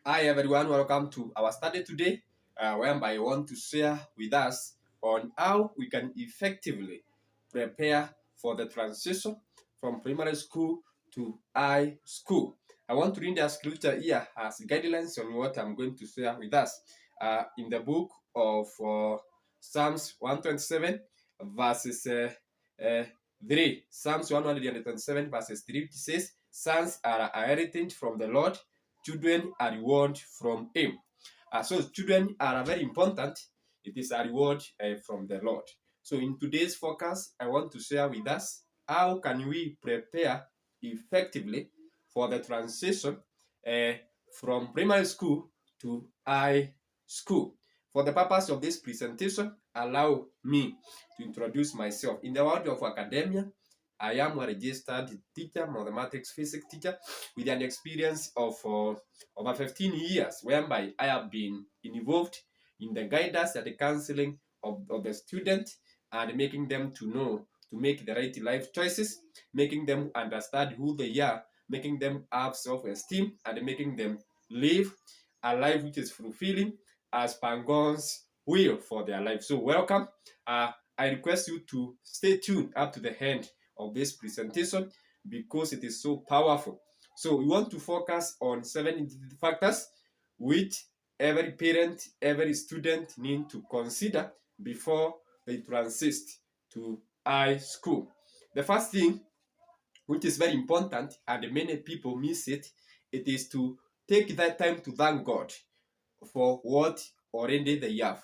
Hi everyone, welcome to our study today, whereby I want to share with us on how we can effectively prepare for the transition from primary school to high school. I want to read the scripture here as guidelines on what I'm going to share with us in the book of Psalms 127 verses 3. Psalms 127 verses 3 it says, "Sons are a heritage from the Lord, children are reward from him." So children are very important. It is a reward from the Lord. So in today's focus, I want to share with us how can we prepare effectively for the transition uh, from primary school to high school. For the purpose of this presentation, allow me to introduce myself. In the world of academia, I am a registered teacher, mathematics, physics teacher, with an experience of over 15 years, whereby I have been involved in the guidance and the counseling of the student and making them to know to make the right life choices, making them understand who they are, making them have self-esteem, and making them live a life which is fulfilling as per God's will for their life. So welcome. I request you to stay tuned up to the end of this presentation because it is so powerful. So we want to focus on 7 factors which every parent, every student need to consider before they transit to high school. The first thing, which is very important and many people miss it, it is to take that time to thank God for what already they have.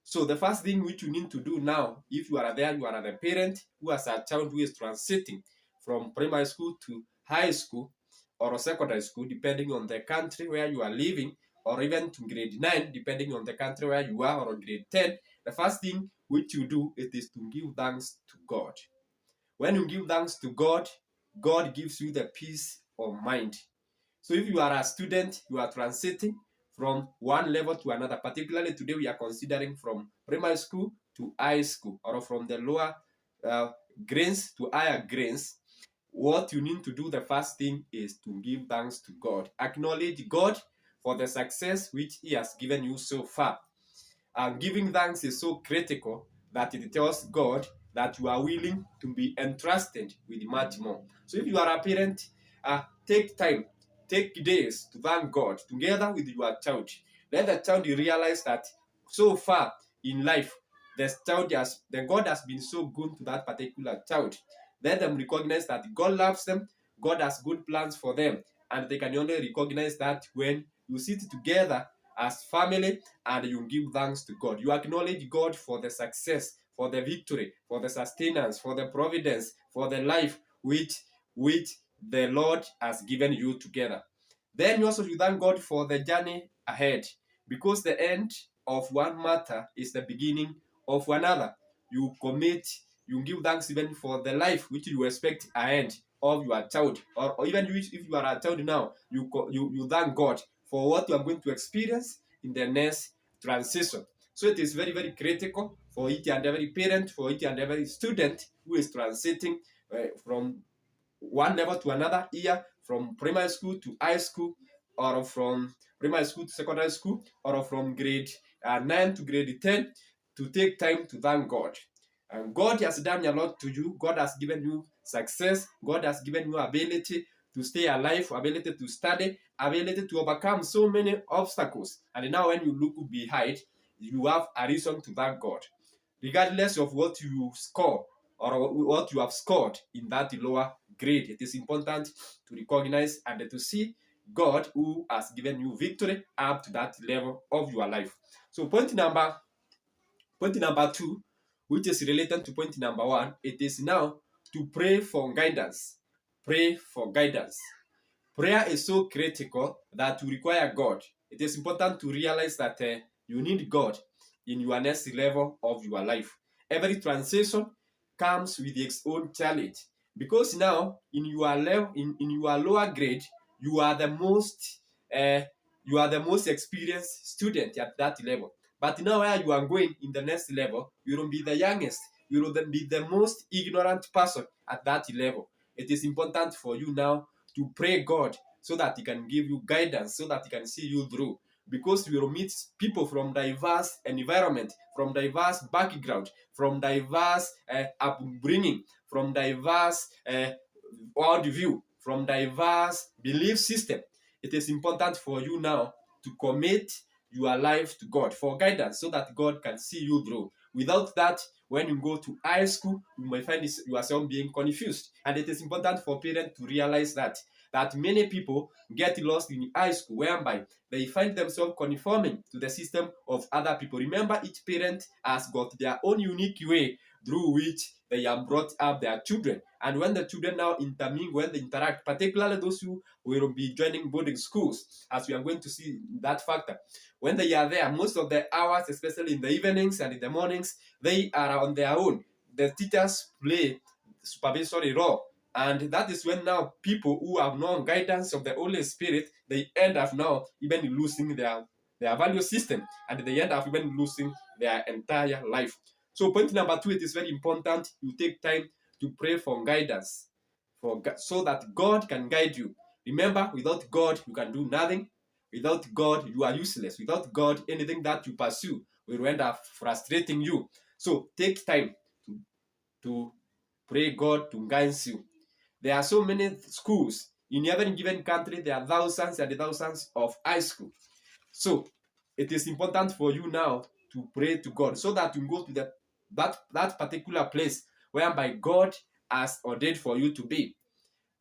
So the first thing which you need to do now, if you are there, you are the parent who has a child who is transiting from primary school to high school or secondary school, depending on the country where you are living, or even to grade 9, depending on the country where you are, or grade 10. The first thing which you do, it is to give thanks to God. When you give thanks to God, God gives you the peace of mind. So if you are a student, you are transiting from one level to another. Particularly today, we are considering from primary school to high school, or from the lower grades to higher grades. What you need to do, the first thing, is to give thanks to God. Acknowledge God for the success which He has given you so far. And giving thanks is so critical that it tells God that you are willing to be entrusted with much more. So if you are a parent, take time, take days to thank God together with your child. Let the child realize that so far in life, the God has been so good to that particular child. Let them recognize that God loves them, God has good plans for them, and they can only recognize that when you sit together as family and you give thanks to God. You acknowledge God for the success, for the victory, for the sustenance, for the providence, for the life which the Lord has given you together. Then you also thank God for the journey ahead, because the end of one matter is the beginning of another. You give thanks even for the life which you expect ahead of your child, or even if you are a child now, you thank God for what you are going to experience in the next transition. So it is very, very critical for each and every parent, for each and every student who is transiting from one level to another, year from primary school to high school, or from primary school to secondary school, or from grade 9 to grade 10, to take time to thank God. And God has done a lot to you. God has given you success. God has given you ability to stay alive, ability to study, ability to overcome so many obstacles. And now when you look behind, you have a reason to thank God. Regardless of what you score or what you have scored in that lower grade, it is important to recognize and to see God who has given you victory up to that level of your life. So point number 2, which is related to point number 1, it is now to pray for guidance. Pray for guidance. Prayer is so critical that you require God. It is important to realize that you need God in your next level of your life. Every transition comes with its own challenge, because now in your level, in your lower grade, you are the most experienced student at that level. But now where you are going in the next level, you will be the youngest. You will then be the most ignorant person at that level. It is important for you now to pray God so that he can give you guidance, so that he can see you through. Because you will meet people from diverse environment, from diverse background, from diverse upbringing, from diverse worldview, from diverse belief system. It is important for you now to commit your life to God for guidance, so that God can see you through. Without that, when you go to high school, you might find yourself being confused. And it is important for parents to realize that many people get lost in high school, whereby they find themselves conforming to the system of other people. Remember, each parent has got their own unique way through which they have brought up their children. And when the children now intermingle, when they interact, particularly those who will be joining boarding schools, as we are going to see that factor, when they are there, most of the hours, especially in the evenings and in the mornings, they are on their own. The teachers play supervisory role. And that is when now people who have no guidance of the Holy Spirit, they end up now even losing their value system, and they end up even losing their entire life. So point number 2, it is very important you take time to pray for guidance, so that God can guide you. Remember, without God, you can do nothing. Without God, you are useless. Without God, anything that you pursue will end up frustrating you. So take time to pray God to guide you. There are so many schools in every given country. There are thousands and thousands of high school. So it is important for you now to pray to God, so that you go to that particular place whereby God has ordained for you to be,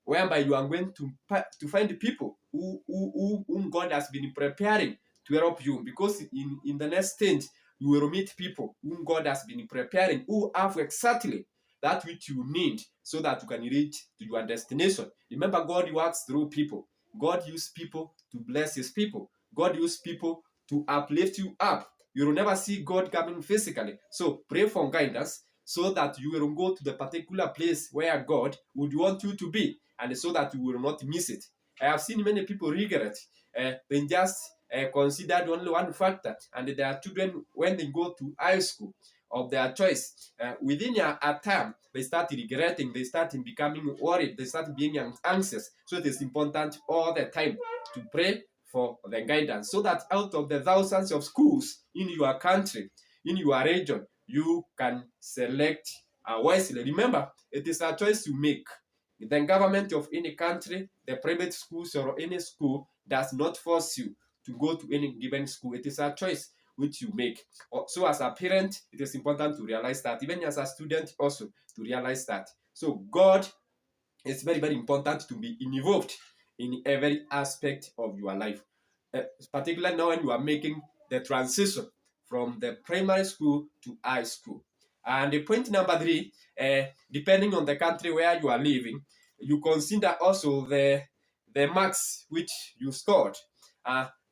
whereby you are going to find people whom God has been preparing to help you. Because in the next stage, you will meet people whom God has been preparing, who have exactly that which you need, so that you can reach to your destination. Remember, God works through people. God uses people to bless his people. God uses people to uplift you up. You will never see God coming physically. So pray for guidance, so that you will go to the particular place where God would want you to be, and so that you will not miss it. I have seen many people regret. They just considered only one factor, and their children, when they go to high school of their choice, within a term, they start regretting, they start becoming worried, they start being anxious. So it is important all the time to pray for the guidance, so that out of the thousands of schools in your country, in your region, you can select wisely. Remember, it is a choice you make. The government of any country, the private schools, or any school does not force you to go to any given school. It is a choice which you make. So as a parent, it is important to realize that. Even as a student also, to realize that. So God, it's very, very important to be involved in every aspect of your life. Particularly now when you are making the transition from the primary school to high school. And the point number 3, depending on the country where you are living, you consider also the marks which you scored.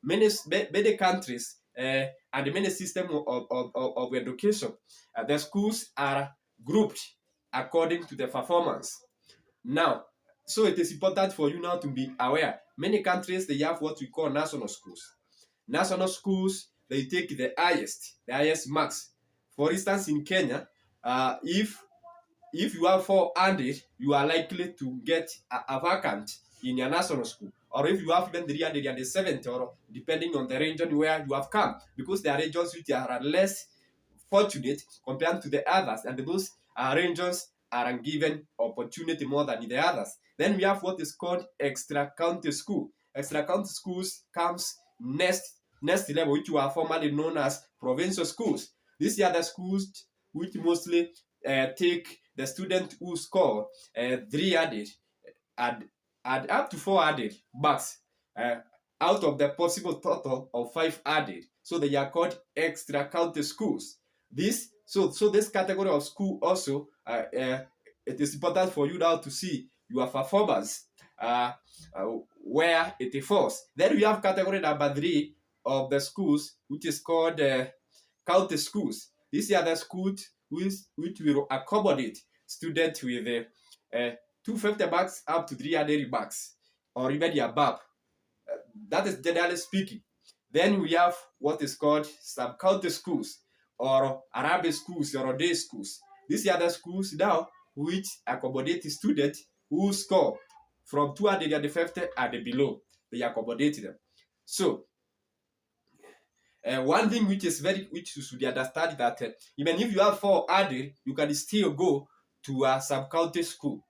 Many countries and many systems of education, the schools are grouped according to the performance. Now, so it is important for you now to be aware. Many countries, they have what we call national schools. National schools, they take the highest marks. For instance, in Kenya, if you have 400, you are likely to get a vacant in your national school. Or if you have even 370, or depending on the region where you have come, because there are regions which are less fortunate compared to the others, and those regions are given opportunity more than the others. Then we have what is called extra-county school. Extra-county schools comes next level, which were formerly known as provincial schools. These are the schools which mostly take the student who score 300 and up to 400 marks out of the possible total of 500. So they are called extra-county schools. This category of school also, it is important for you now to see your performance where it falls. Then we have category number 3 of the schools, which is called county schools. These are the schools which will accommodate students with 250 marks up to 300 marks, or even above. That is generally speaking. Then we have what is called sub-county schools, or Arabic schools, or day schools. These are the schools now which accommodate students who score from 250 and below, they accommodate them. So one thing which you should understand that even if you have 400, you can still go to a sub-county school.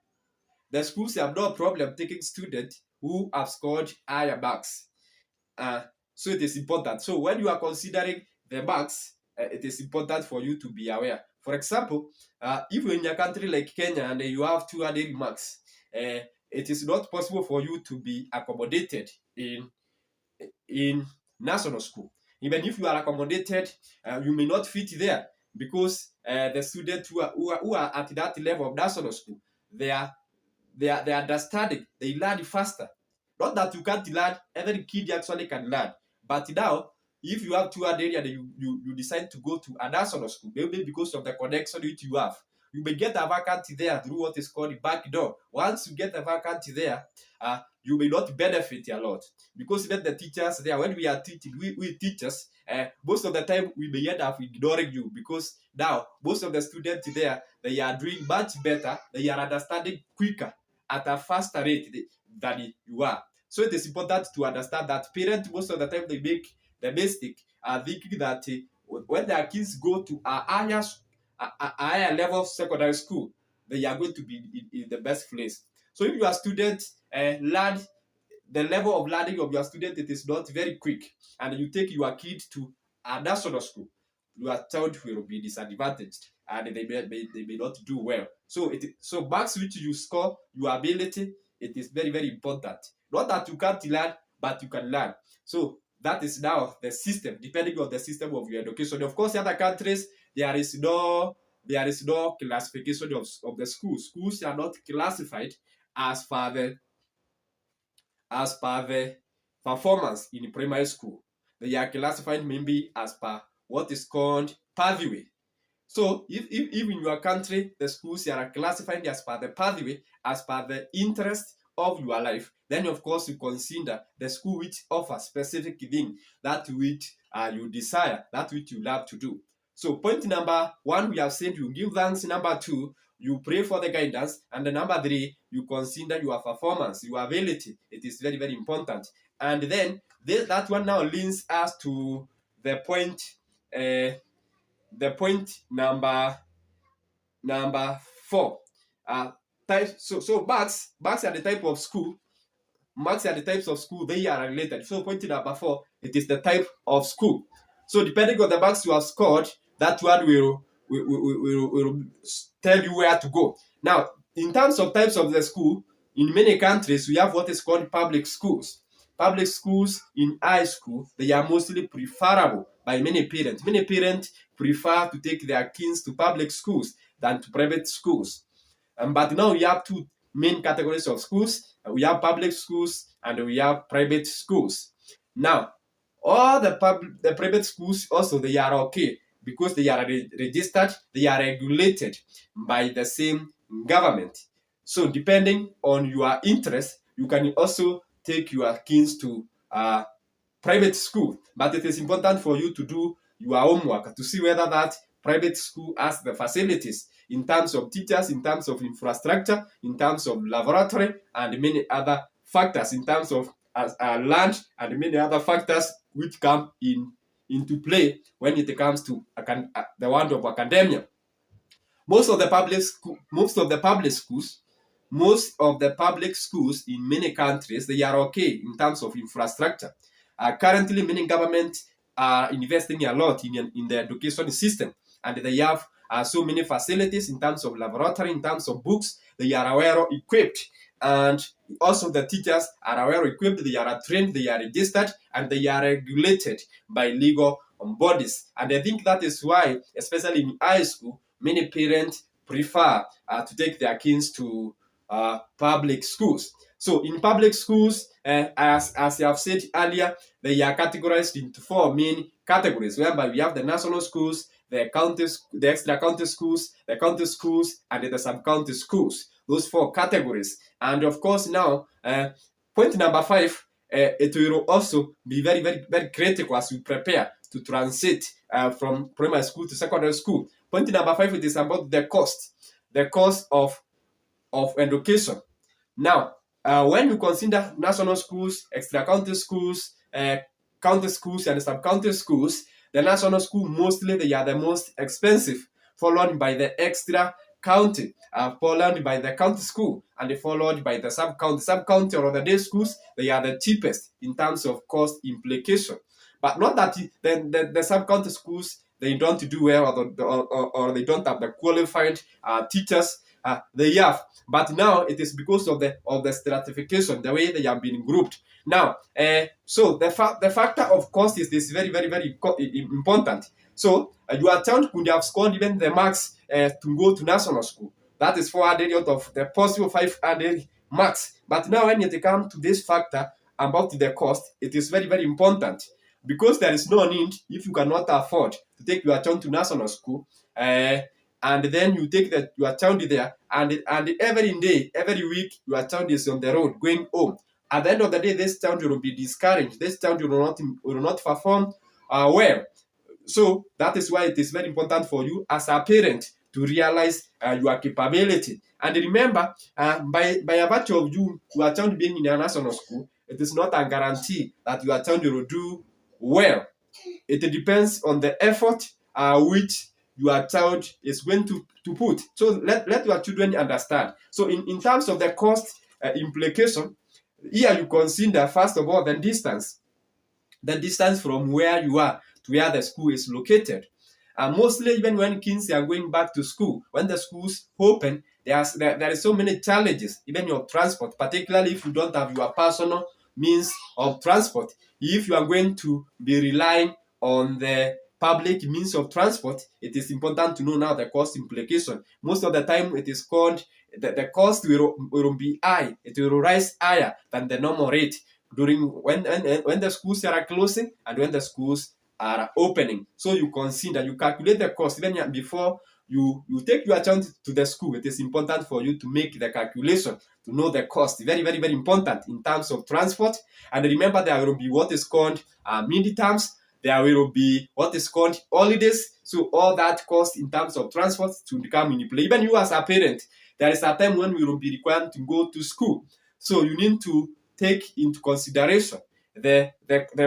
The schools have no problem taking students who have scored higher marks. So it is important. So when you are considering the marks, it is important for you to be aware. For example, if you're in a country like Kenya and you have 200 marks, it is not possible for you to be accommodated in national school. Even if you are accommodated, you may not fit there because the students who are at that level of national school, their understanding, they learn faster. Not that you can't learn, every kid actually can learn. But now, if you have 200 and you decide to go to a national school, maybe because of the connection which you have, you may get a vacancy there through what is called the back door. Once you get a vacancy there, you may not benefit a lot. Because even the teachers there, when we are teaching, we teachers, most of the time we may end up ignoring you because now most of the students there, they are doing much better, they are understanding quicker at a faster rate than you are. So it is important to understand that parents, most of the time, they make the mistake thinking that when their kids go to a higher level of secondary school, they are going to be in the best place. So if your students learn, the level of learning of your student, it is not very quick, and you take your kid to a national school, your child will be disadvantaged and they may not do well. So marks which you score, your ability, it is very, very important. Not that you can't learn, but you can learn. So that is now the system, depending on the system of your education. Of course, in other countries, there is no classification of the schools. Schools are not classified as per the performance in primary school. They are classified maybe as per what is called pathway. So if in your country the schools are classified as per the pathway, as per the interest of your life, then of course you consider the school which offers specific thing, that which you desire, that which you love to do. So point number 1, we have said you give thanks. Number 2, you pray for the guidance. And the number 3, you consider your performance, your ability. It is very, very important. And then that one now leads us to the point number 4. So marks are the type of school. Marks are the types of school, they are related. So point number 4, it is the type of school. So depending on the marks you have scored, that one will tell you where to go. Now, in terms of types of the school, in many countries, we have what is called public schools. Public schools in high school, they are mostly preferable by many parents. Many parents prefer to take their kids to public schools than to private schools. But now we have two main categories of schools. We have public schools and we have private schools. Now, all the private schools also, they are okay because they are registered, they are regulated by the same government. So depending on your interest, you can also take your kids to private school. But it is important for you to do your homework to see whether that private school has the facilities in terms of teachers, in terms of infrastructure, in terms of laboratory, and many other factors, in terms of lunch, and many other factors which come into play when it comes to the world of academia. Most of the public schools in many countries, they are okay in terms of infrastructure. Currently, many governments are investing a lot in the education system, and they have so many facilities in terms of laboratory, in terms of books. They are well equipped, and also the teachers are well equipped. They are trained, they are registered, and they are regulated by legal bodies. And I think that is why, especially in high school, many parents prefer to take their kids to public schools. So in public schools, as I have said earlier, they are categorized into 4 main categories, whereby we have the national schools, the extra county schools, the county schools, and the sub-county schools. Those 4 categories. And of course now, point number 5, it will also be very, very, very critical as we prepare to transit from primary school to secondary school. Point number 5, it is about the cost of education. Now, when you consider national schools, extra-county schools, county schools, and sub-county schools, the national school mostly they are the most expensive, followed by the extra county, followed by the county school, and followed by the sub-county. Sub-county or other day schools, they are the cheapest in terms of cost implication. But not that the sub-county schools, they don't do well, or they don't have the qualified teachers. They have, but now it is because of the stratification, the way they have been grouped. Now, so the factor of cost is very, very, very important. So your child could have scored even the marks to go to national school. That is 400 out of the possible 500 marks. But now when it comes to this factor about the cost, it is very, very important, because there is no need, if you cannot afford to take your child to national school, and then you take your child there, and every day, every week, your child is on the road going home. At the end of the day, this child will be discouraged. This child will not perform well. So that is why it is very important for you as a parent to realize your capability. And remember, by a virtue of your child being in a national school, it is not a guarantee that your child will do well. It depends on the effort which your child is going to put. So let your children understand. So in terms of the cost implication, here you consider, first of all, the distance from where you are to where the school is located. Mostly, even when kids are going back to school, when the schools open, there is so many challenges, even your transport, particularly if you don't have your personal means of transport. If you are going to be relying on the public means of transport, it is important to know now the cost implication. Most of the time, it is called the cost will be high. It will rise higher than the normal rate during when the schools are closing and when the schools are opening. So you calculate the cost even before you take your child to the school. It is important for you to make the calculation to know the cost. Very, very, very important in terms of transport. And remember, there will be what is called midterms. There will be what is called holidays. So all that cost in terms of transport to come in play. Even you as a parent, there is a time when we will be required to go to school. So you need to take into consideration the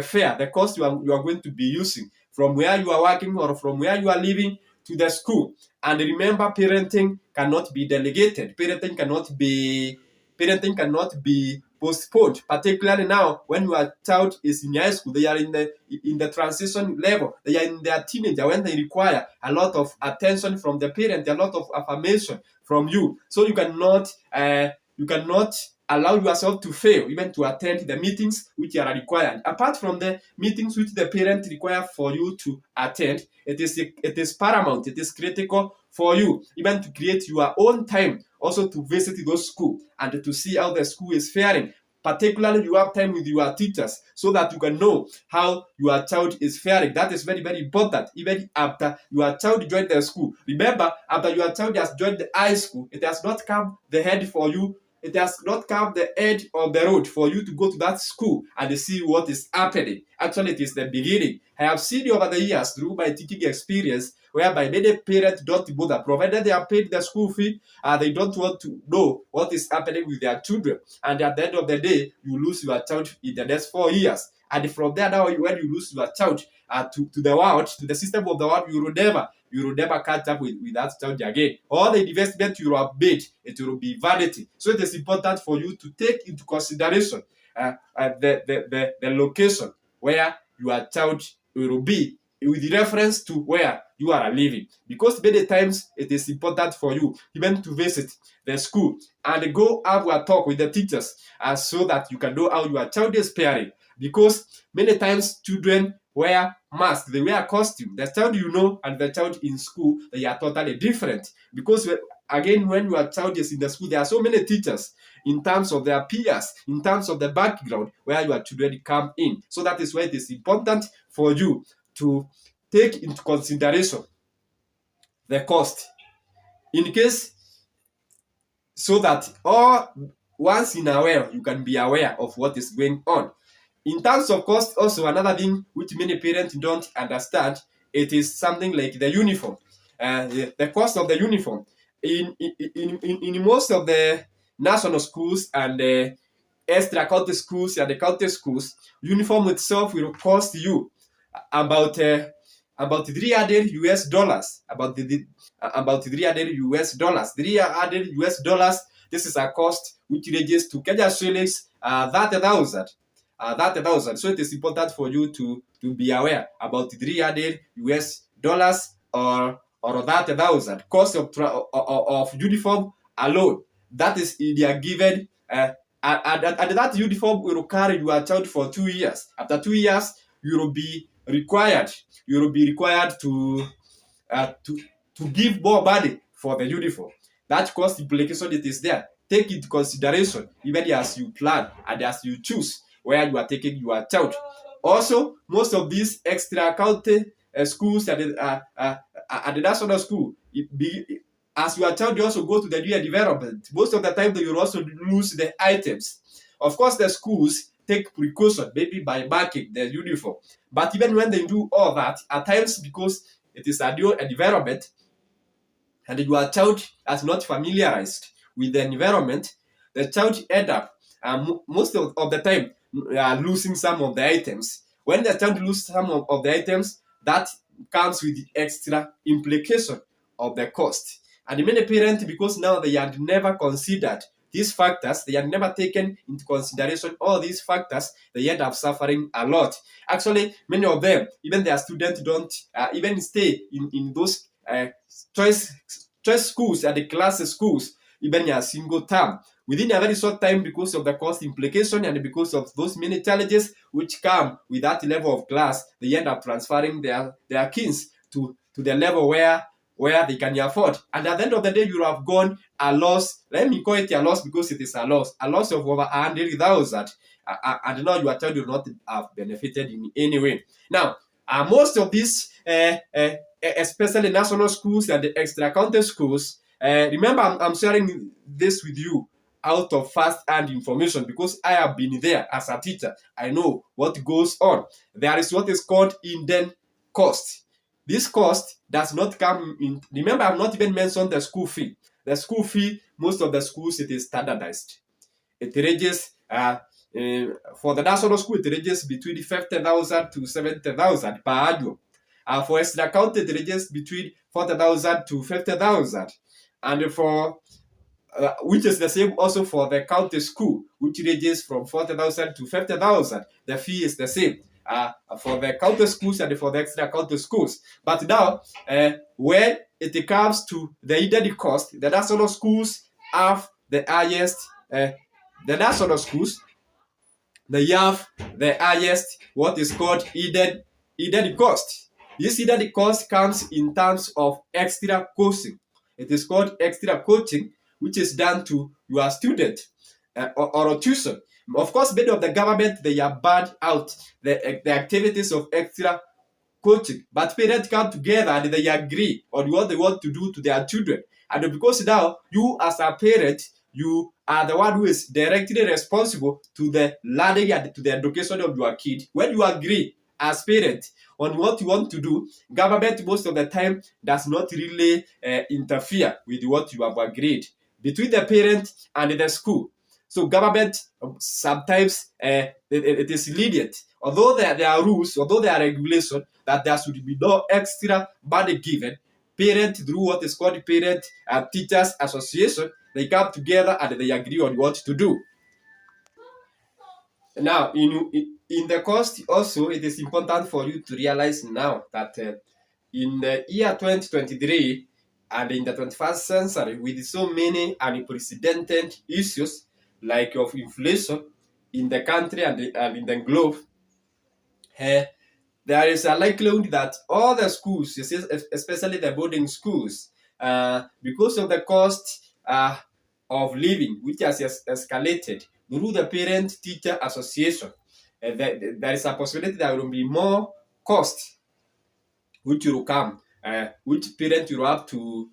fare, the cost you are going to be using from where you are working or from where you are living to the school. And remember, parenting cannot be delegated. Parenting cannot be postponed, particularly now when your child is in high school. They are in the transition level. They are in their teenager when they require a lot of attention from the parent, a lot of affirmation from you. So you cannot allow yourself to fail, even to attend the meetings which are required. Apart from the meetings which the parent require for you to attend, it is paramount, it is critical for you even to create your own time also to visit those schools and to see how the school is faring. Particularly, you have time with your teachers so that you can know how your child is faring. That is very, very important. Even after your child joined the school. Remember, after your child has joined the high school, it has not come the head for you. It has not come the edge of the road for you to go to that school and see what is happening. Actually, it is the beginning. I have seen over the years through my teaching experience whereby many parents don't bother, provided they are paid the school fee, they don't want to know what is happening with their children. And at the end of the day, you lose your child in the next 4 years. And from there now, when you lose your child to the world, to the system of the world, you will never catch up with that child again. All the investment you have made, it will be vanity. So it is important for you to take into consideration the location where your child will be with reference to where you are living. Because many times it is important for you even to visit the school and go have a talk with the teachers so that you can know how your child is faring. Because many times children wear masks, they wear costume. The child you know and the child in school, they are totally different. Because again, when your child is in the school, there are so many teachers in terms of their peers, in terms of the background where your children come in. So that is why it is important for you to take into consideration the cost. In case, so that once in a while, you can be aware of what is going on. In terms of cost, also another thing which many parents don't understand, it is something like the uniform. The cost of the uniform. In most of the national schools and extra county schools and the county schools, uniform itself will cost you about about $300 about $300. This is a cost which ranges to Kenya shillings 30,000. 30,000. So it is important for you to be aware about $300 or 30,000 cost of uniform alone. That is they are given. And that uniform will carry your child for 2 years. After 2 years, you will be required to give more money for the uniform. That cost implication, it is there. Take into consideration even as you plan and as you choose where you are taking your child. Also, most of these extra county schools and the national school, as your child, you also go to the new development. Most of the time, they will also lose the items. Of course, the schools take precaution, maybe by marking the uniform. But even when they do all that, at times, because it is a new environment and your child is not familiarized with the environment, the child end up most of the time losing some of the items. When the child loses some of the items, that comes with the extra implication of the cost. And many parents, because now they had never considered these factors, they had never taken into consideration all these factors, they end up suffering a lot. Actually, many of them, even their students don't even stay in those choice schools and the class schools, even a single term. Within a very short time, because of the cost implication and because of those many challenges which come with that level of class, they end up transferring their kids to the level where they can afford. And at the end of the day, you have gone a loss. Let me call it a loss because it is a loss of over 100,000. And now your child will not have benefited in any way. Now, most of these, especially national schools and the extra county schools, remember, I'm sharing this with you out of first-hand information because I have been there as a teacher. I know what goes on. There is what is called hidden cost. This cost does not come in. Remember, I've not even mentioned the school fee. The school fee, most of the schools, it is standardized. It ranges, for the national school, it ranges between 50,000 to 70,000 per annum. For extra county, it ranges between 40,000 to 50,000. And for which is the same also for the county school, which ranges from 40,000 to 50,000. The fee is the same for the county schools and for the extra county schools. But now, when it comes to the hidden cost, the national schools have the highest. The national schools, they have the highest what is called hidden cost. This hidden cost comes in terms of extra coaching. It is called extra coaching, which is done to your student or tuition. Of course, many of the government, they are banned out the activities of extra coaching, but parents come together and they agree on what they want to do to their children. And because now you as a parent, you are the one who is directly responsible to the learning and to the education of your kid. When you agree as parents on what you want to do, government most of the time does not really interfere with what you have agreed between the parent and the school. So government sometimes it is lenient. Although there are rules, although there are regulations that there should be no extra money given, parent through what is called Parent and Teachers Association, they come together and they agree on what to do. Now, in the cost also, it is important for you to realize now that in the year 2023 and in the 21st century, with so many unprecedented issues like of inflation in the country and in the globe, there is a likelihood that all the schools, especially the boarding schools, because of the cost of living, which has escalated through the Parent-Teacher Association, there is a possibility there will be more cost which will come, which parents will have to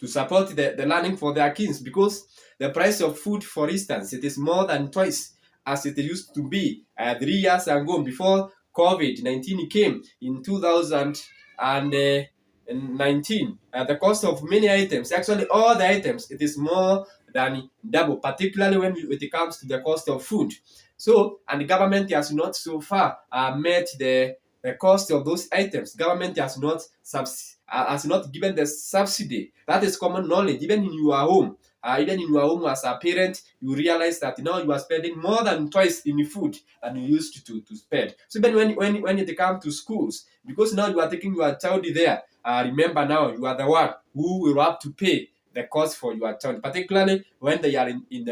support the learning for their kids, because the price of food, for instance, it is more than twice as it used to be 3 years ago before COVID-19 came in 2019. The cost of many items, actually all the items, it is more than double, particularly when it comes to the cost of food. So, and the government has not so far met the cost of those items. Government has not given the subsidy. That is common knowledge. Even in your home, as a parent, you realize that now you are spending more than twice in food than you used to spend. So even when it comes to schools, because now you are taking your child there, remember now you are the one who will have to pay the cost for your child, particularly when they are in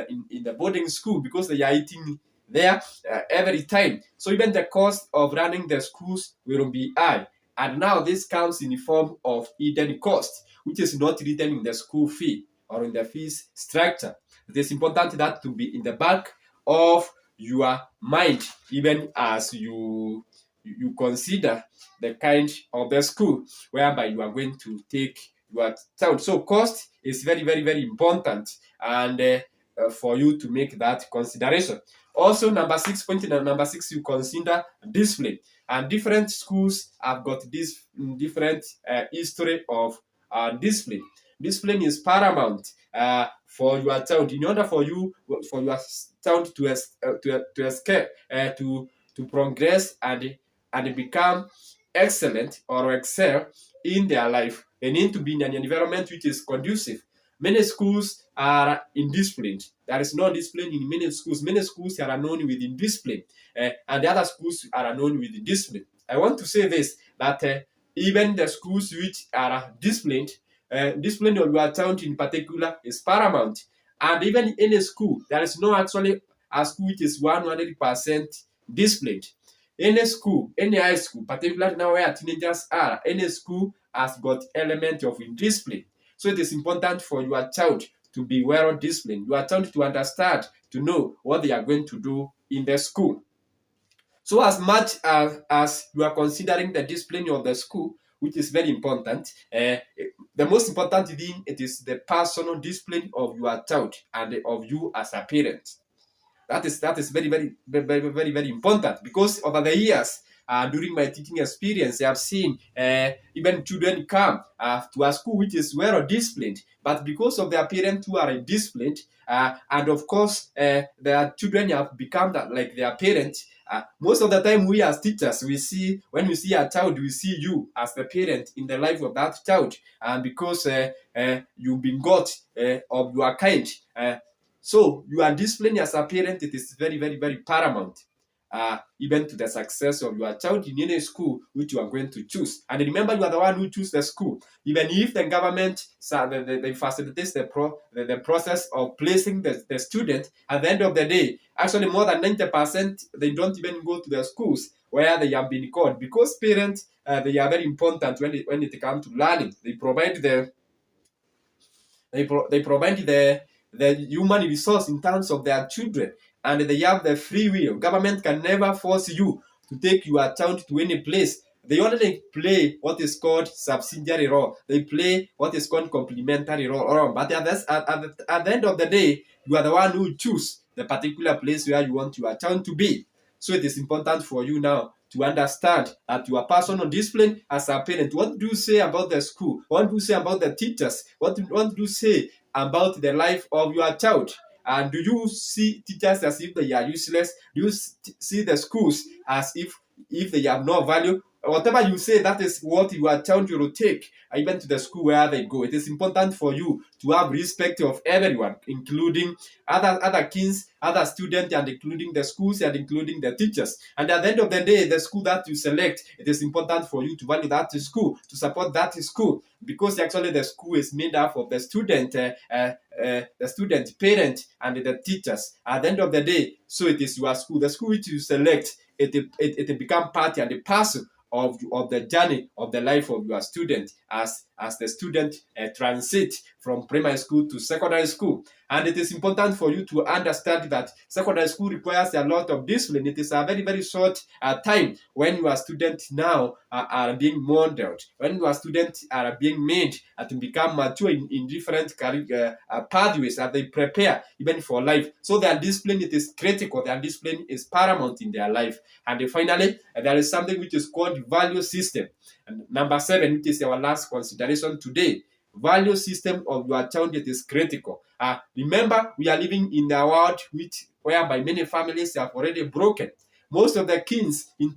the boarding school, because they are eating there every time. So even the cost of running the schools will be high. And now this comes in the form of hidden cost, which is not written in the school fee or in the fees structure. It is important that to be in the back of your mind, even as you consider the kind of the school whereby you are going to take your child. So cost is very, very, very important, and for you to make that consideration. Also, number six, you consider discipline. And different schools have got this different history of discipline. Discipline is paramount for your child. In order for your child to escape, to progress and become excellent or excel in their life, they need to be in an environment which is conducive. Many schools are indisciplined. There is no discipline in many schools. Many schools are known with indiscipline, and the other schools are known with discipline. I want to say this, that even the schools which are disciplined, discipline of your child in particular is paramount. And even in a school, there is no actually a school which is 100% disciplined. Any school, any high school, particularly now where teenagers are, any school has got element of indiscipline. So it is important for your child to be well disciplined, your child to understand, to know what they are going to do in the school. So as much as you are considering the discipline of the school, which is very important, the most important thing, it is the personal discipline of your child and of you as a parent. That is very, very, very, very, very, very important, because over the years, during my teaching experience, I have seen even children come to a school which is well disciplined, but because of their parents who are disciplined, and of course, their children have become like their parents. Most of the time, we as teachers, when we see a child, we see you as the parent in the life of that child, and because you've been God of your kind. So you are disciplining as a parent. It is very, very, very paramount, even to the success of your child in any school which you are going to choose. And remember, you are the one who chooses the school. Even if the government they facilitates the process of placing the student, at the end of the day, actually more than 90%, they don't even go to the schools where they have been called, because parents, they are very important when it comes to learning. They provide they provide the human resource in terms of their children, and they have the free will. Government can never force you to take your child to any place. They only play what is called subsidiary role. They play what is called complementary role. But at the end of the day, you are the one who choose the particular place where you want your child to be. So it is important for you now to understand that your personal discipline as a parent. What do you say about the school? What do you say about the teachers? What do you say about the life of your child? And do you see teachers as if they are useless? Do you see the schools as if they have no value? Whatever you say, that is what your child will take, even to the school where they go. It is important for you to have respect of everyone, including other kids, other students, and including the schools and including the teachers. And at the end of the day, the school that you select, it is important for you to value that school, to support that school, because actually the school is made up of the student, parent, and the teachers. At the end of the day, so it is your school. The school which you select, it become part and the parcel of the journey of the life of your student as the student transit from primary school to secondary school. And it is important for you to understand that secondary school requires a lot of discipline. It is a very, very short time when your students now are being modeled, when your students are being made to become mature in different career pathways as they prepare even for life. So their discipline, it is critical. Their discipline is paramount in their life. And finally, there is something which is called value system. And number 7, which is our last consideration today. Value system of your child, it is critical. Remember, we are living in a world whereby many families have already broken. Most of the kids in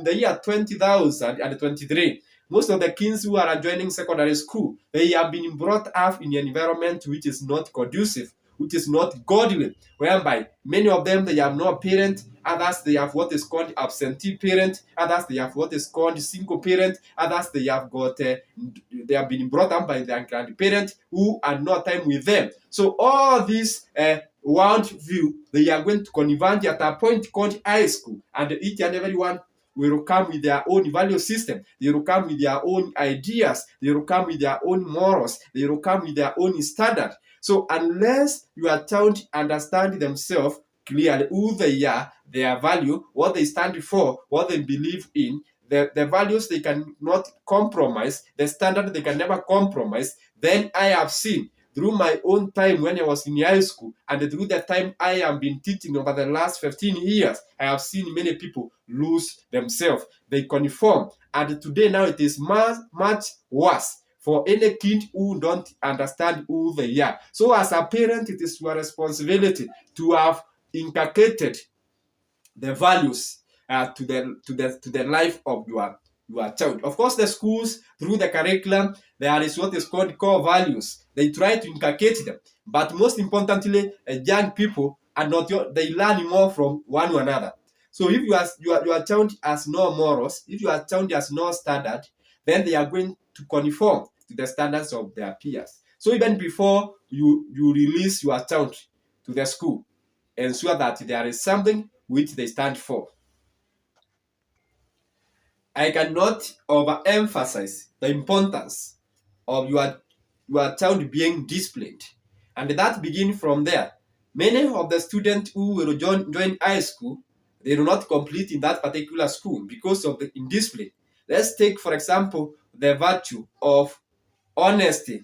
the year 2023, most of the kids who are joining secondary school, they have been brought up in an environment which is not conducive, which is not godly, whereby many of them, they have no parent, others they have what is called absentee parent, others they have what is called single parent, others they have they have been brought up by their grandparent who are no time with them. So all these world view, they are going to converge at a point called high school, and each and every one will come with their own value system. They will come with their own ideas. They will come with their own morals. They will come with their own standard. So unless your child understand themselves clearly, who they are, their value, what they stand for, what they believe in, the values they cannot compromise, the standard they can never compromise, then I have seen through my own time when I was in high school and through the time I have been teaching over the last 15 years, I have seen many people lose themselves. They conform. And today now it is much worse for any kid who don't understand who they are. So as a parent, it is your responsibility to have inculcated the values to the life of your child. Of course, the schools, through the curriculum, there is what is called core values. They try to inculcate them. But most importantly, young people are not, they learn more from one another. So if your child has no morals, if your child has no standard, then they are going to conform to the standards of their peers. So even before you release your child to the school, ensure that there is something which they stand for. I cannot overemphasize the importance of your child being disciplined. And that begins from there. Many of the students who will join high school, they do not complete in that particular school because of the indiscipline. Let's take, for example, the virtue of honesty.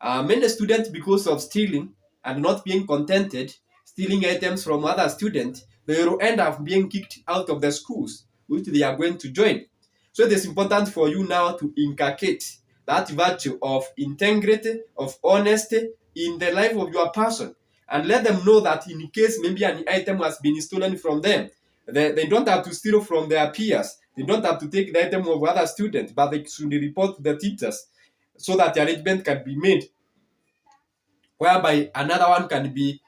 Many students, because of stealing and not being contented, stealing items from other students, they will end up being kicked out of the schools which they are going to join. So it is important for you now to inculcate that virtue of integrity, of honesty in the life of your person, and let them know that in case maybe an item has been stolen from them, they don't have to steal from their peers. They don't have to take the item of other students, but they should report to the teachers so that the arrangement can be made whereby another one can be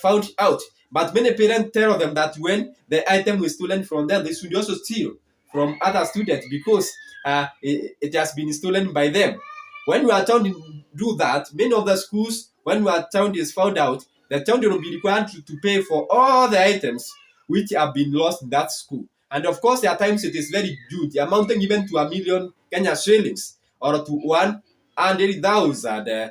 found out. But many parents tell them that when the item is stolen from them, they should also steal from other students because it has been stolen by them. When your child do that, many of the schools, when your child is found out, the child will be required to pay for all the items which have been lost in that school. And of course, at times it is very huge, amounting even to 1 million Kenya shillings or to 100,000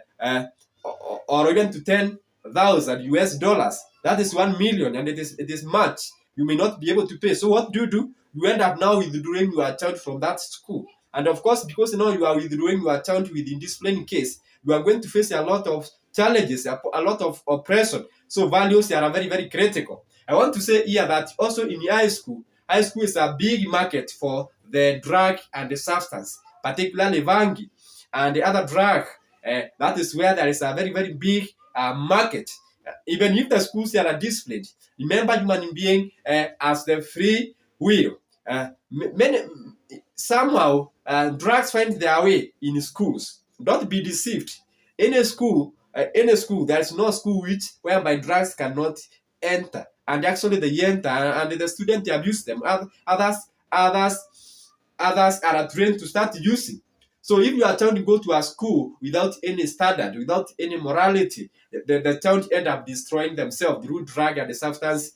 or even to 10,000 US dollars. That is 1 million, and it is much. You may not be able to pay. So what do? You end up now withdrawing your child from that school. And of course, because now you are withdrawing your child with indiscipline case, you are going to face a lot of challenges, a lot of oppression. So values are very, very critical. I want to say here that also in high school is a big market for the drug and the substance, particularly Vangi and the other drug. That is where there is a very, very big market. Even if the schools are disciplined, remember human being as the free will. Somehow drugs find their way in schools. Don't be deceived. Any school, there is no school whereby drugs cannot enter, and actually they enter, and the students abuse them. Others are trained to start using. So if you are trying to go to a school without any standard, without any morality, the child end up destroying themselves through drug and substance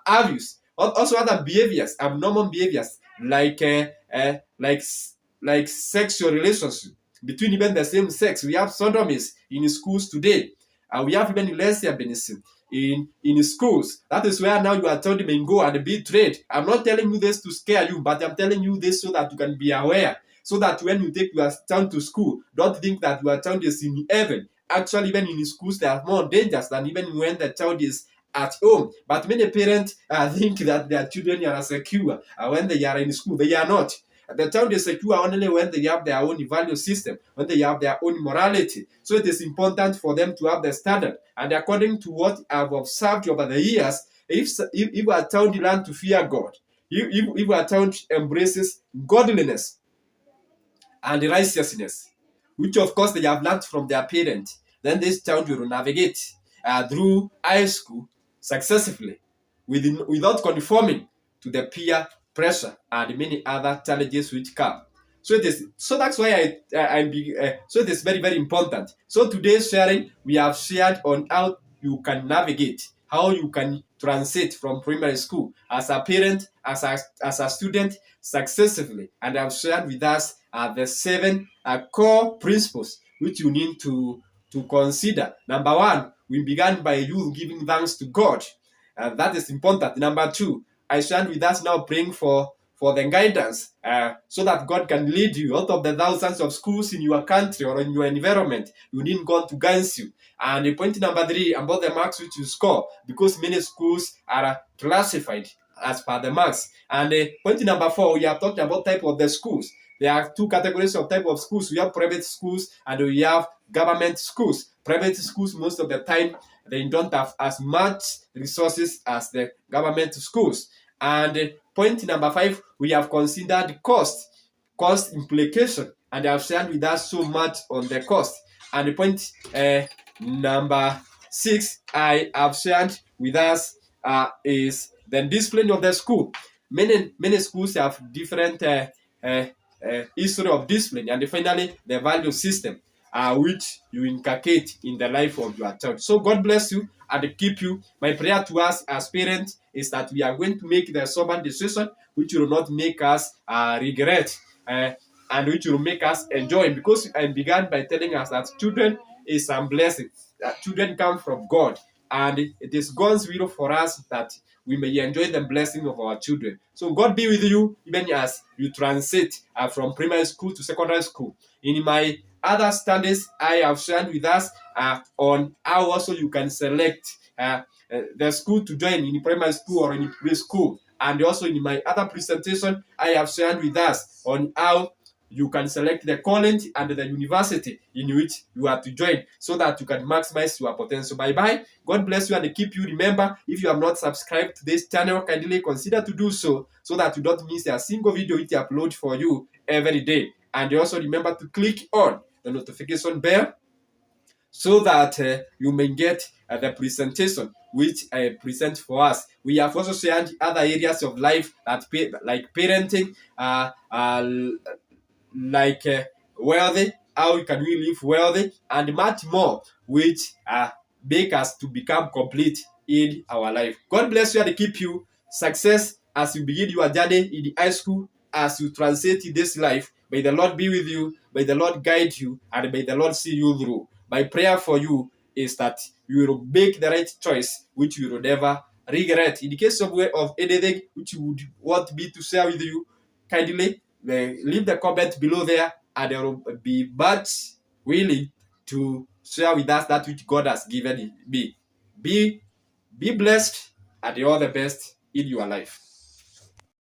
abuse. Also other behaviors, abnormal behaviors, like sexual relationship between even the same sex. We have sodomies in schools today. We have even lesbianism in schools. That is where now your child may go and be trained. I'm not telling you this to scare you, but I'm telling you this so that you can be aware. So that when you take your child to school, don't think that your child is in heaven. Actually, even in schools, there are more dangers than even when the child is at home. But many parents think that their children are secure when they are in school. They are not. The child is secure only when they have their own value system, when they have their own morality. So it is important for them to have the standard. And according to what I've observed over the years, if a child learns to fear God, if a child embraces godliness and righteousness, which of course they have learned from their parents, then this child will navigate through high school successfully without conforming to the peer pressure and many other challenges which come. So that's why so it is very, very important. So today's sharing, we have shared on how you can navigate, how you can transit from primary school as a parent, as a student successfully. And I've shared with us the 7 core principles which you need to consider. Number 1, we began by you giving thanks to God. That is important. Number 2, I shared with us now praying for the guidance so that God can lead you out of the thousands of schools in your country or in your environment. You need God to guide you. And point number 3, about the marks which you score, because many schools are classified as per the marks. And point number 4, we have talked about type of the schools. There are 2 categories of type of schools. We have private schools and we have government schools. Private schools, most of the time, they don't have as much resources as the government schools. And point number 5, we have considered cost implication, and I have shared with us so much on the cost. And point number 6, I have shared with us is the discipline of the school. Many schools have different history of discipline, and finally the value system which you inculcate in the life of your child. So God bless you and keep you. My prayer to us as parents is that we are going to make the sober decision which will not make us regret and which will make us enjoy. Because I began by telling us that children is a blessing. Children come from God, and it is God's will for us that we may enjoy the blessing of our children. So God be with you even as you transit from primary school to secondary school. In my other studies, I have shared with us on how also you can select the school to join in primary school or in preschool. And also in my other presentation, I have shared with us on how you can select the college and the university in which you are to join so that you can maximize your potential. Bye-bye. God bless you and keep you. Remember, if you have not subscribed to this channel, kindly consider to do so that you don't miss a single video it upload for you every day. And also remember to click on the notification bell so that you may get the presentation which I present for us. We have also shared other areas of life that like parenting, like wealthy, how can we live wealthy, and much more, which make us to become complete in our life. God bless you and keep you. Success as you begin your journey in the high school, as you transit in this life. May the Lord be with you, may the Lord guide you, and may the Lord see you through. My prayer for you is that you will make the right choice, which you will never regret. In the case of anything which you would want me to share with you, kindly leave the comment below there, and I will be much willing to share with us that which God has given me. Be blessed, and all the best in your life.